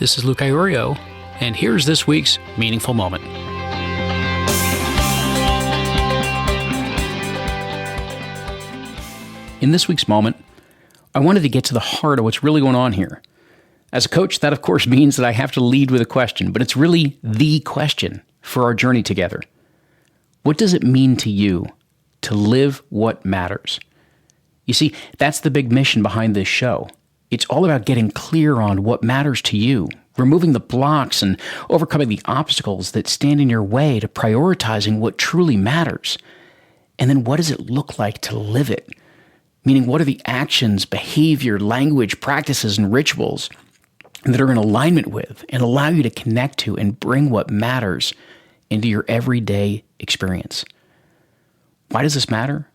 This is Luke Iorio, and here's this week's Meaningful Moment. In this week's moment, I wanted to get to the heart of what's really going on here. As a coach, that of course means that I have to lead with a question, but it's really the question for our journey together. What does it mean to you to live what matters? You see, that's the big mission behind this show. It's all about getting clear on what matters to you, removing the blocks and overcoming the obstacles that stand in your way to prioritizing what truly matters. And then what does it look like to live it? Meaning, what are the actions, behavior, language, practices, and rituals that are in alignment with and allow you to connect to and bring what matters into your everyday experience? Why does this matter?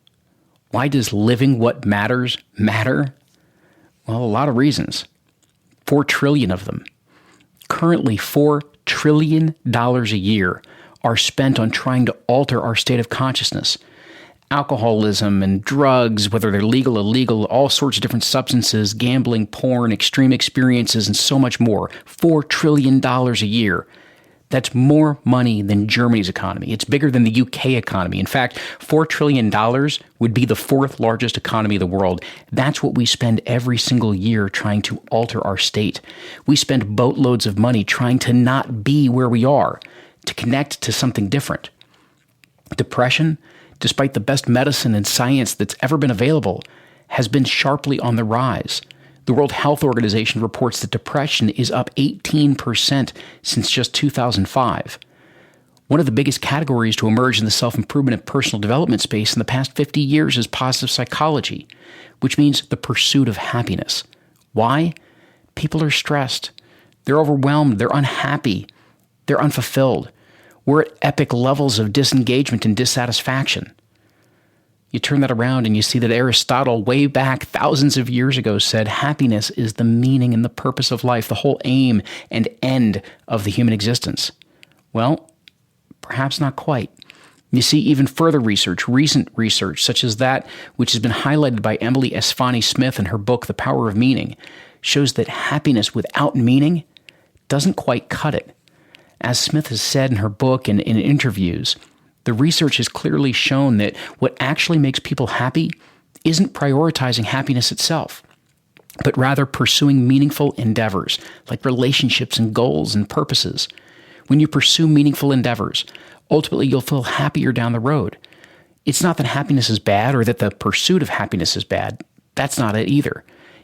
Why does living what matters matter? Well, a lot of reasons. 4 trillion of them. Currently, $4 trillion a year are spent on trying to alter our state of consciousness. Alcoholism and drugs, whether they're legal, illegal, all sorts of different substances, gambling, porn, extreme experiences, and so much more. $4 trillion a year. That's more money than Germany's economy. It's bigger than the UK economy. In fact, $4 trillion would be the 4th largest economy of the world. That's what we spend every single year trying to alter our state. We spend boatloads of money trying to not be where we are, to connect to something different. Depression, despite the best medicine and science that's ever been available, has been sharply on the rise. The World Health Organization reports that depression is up 18% since just 2005. One of the biggest categories to emerge in the self-improvement and personal development space in the past 50 years is positive psychology, which means the pursuit of happiness. Why? People are stressed. They're overwhelmed. They're unhappy. They're unfulfilled. We're at epic levels of disengagement and dissatisfaction. You turn that around and you see that Aristotle, way back thousands of years ago, said happiness is the meaning and the purpose of life, the whole aim and end of the human existence. Well, perhaps not quite. You see even further research, recent research, such as that which has been highlighted by Emily Esfahani-Smith in her book, The Power of Meaning, shows that happiness without meaning doesn't quite cut it. As Smith has said in her book and in interviews, the research has clearly shown that what actually makes people happy isn't prioritizing happiness itself, but rather pursuing meaningful endeavors like relationships and goals and purposes. When you pursue meaningful endeavors, ultimately you'll feel happier down the road. It's not that happiness is bad or that the pursuit of happiness is bad. That's not it either.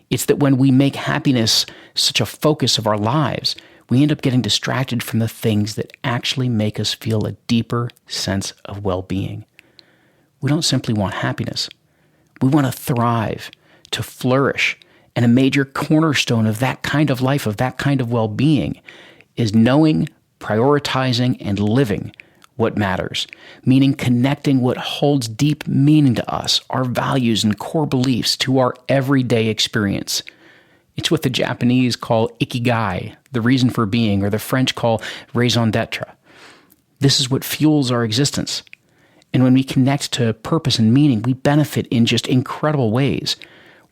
It's that when we make happiness such a focus of our lives, we end up getting distracted from the things that actually make us feel a deeper sense of well-being. We don't simply want happiness. We want to thrive, to flourish, and a major cornerstone of that kind of life, of that kind of well-being, is knowing, prioritizing, and living what matters, meaning connecting what holds deep meaning to us, our values and core beliefs, to our everyday experience. It's what the Japanese call ikigai, the reason for being, or the French call raison d'etre. This is what fuels our existence. And when we connect to purpose and meaning, we benefit in just incredible ways.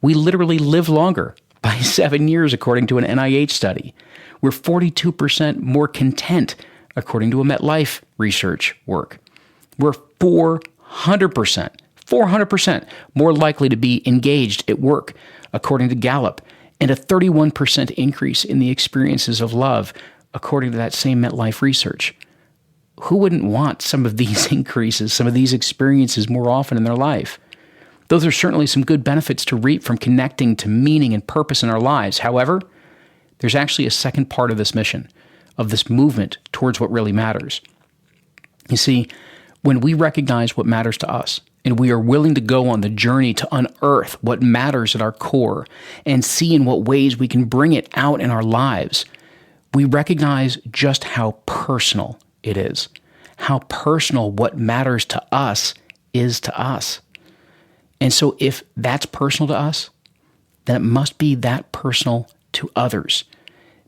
We literally live longer by 7 years, according to an NIH study. We're 42% more content, according to a MetLife research work. We're 400% more likely to be engaged at work, according to Gallup, and a 31% increase in the experiences of love, according to that same MetLife research. Who wouldn't want some of these increases, some of these experiences more often in their life? Those are certainly some good benefits to reap from connecting to meaning and purpose in our lives. However, there's actually a second part of this mission, of this movement towards what really matters. You see, when we recognize what matters to us, and we are willing to go on the journey to unearth what matters at our core and see in what ways we can bring it out in our lives, we recognize just how personal it is, how personal what matters to us is to us. And so if that's personal to us, then it must be that personal to others,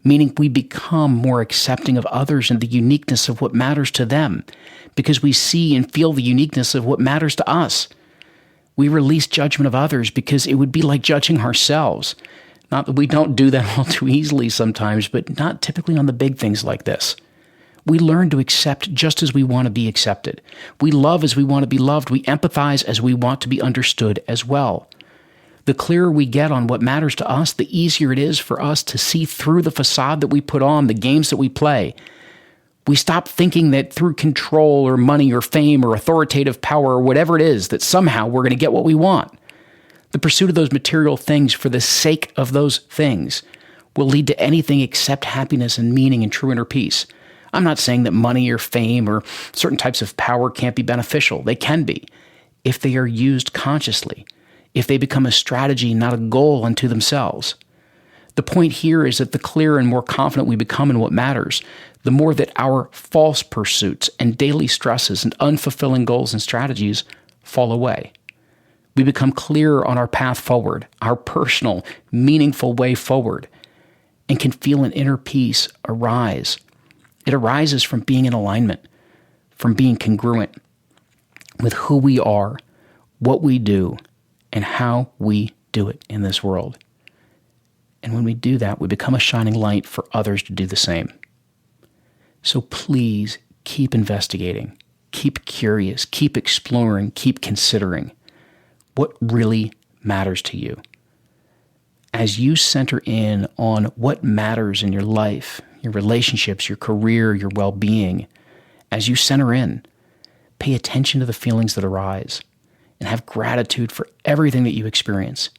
meaning we become more accepting of others and the uniqueness of what matters to them, because we see and feel the uniqueness of what matters to us. We release judgment of others because it would be like judging ourselves. Not that we don't do that all too easily sometimes, but not typically on the big things like this. We learn to accept just as we want to be accepted. We love as we want to be loved. We empathize as we want to be understood as well. The clearer we get on what matters to us, the easier it is for us to see through the facade that we put on, the games that we play. We stop thinking that through control or money or fame or authoritative power or whatever it is, that somehow we're going to get what we want. The pursuit of those material things for the sake of those things will lead to anything except happiness and meaning and true inner peace. I'm not saying that money or fame or certain types of power can't be beneficial. They can be, if they are used consciously, if they become a strategy, not a goal unto themselves. The point here is that the clearer and more confident we become in what matters, the more that our false pursuits and daily stresses and unfulfilling goals and strategies fall away. We become clearer on our path forward, our personal, meaningful way forward, and can feel an inner peace arise. It arises from being in alignment, from being congruent with who we are, what we do, and how we do it in this world. And when we do that, we become a shining light for others to do the same. So please keep investigating, keep curious, keep exploring, keep considering what really matters to you. As you center in on what matters in your life, your relationships, your career, your well-being, as you center in, pay attention to the feelings that arise and have gratitude for everything that you experience.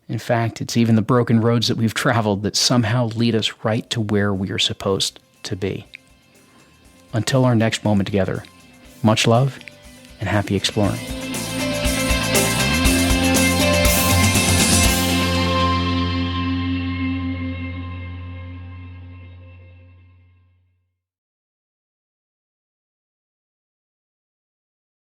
In fact, it's even the broken roads that we've traveled that somehow lead us right to where we are supposed to be. Until our next moment together, much love and happy exploring.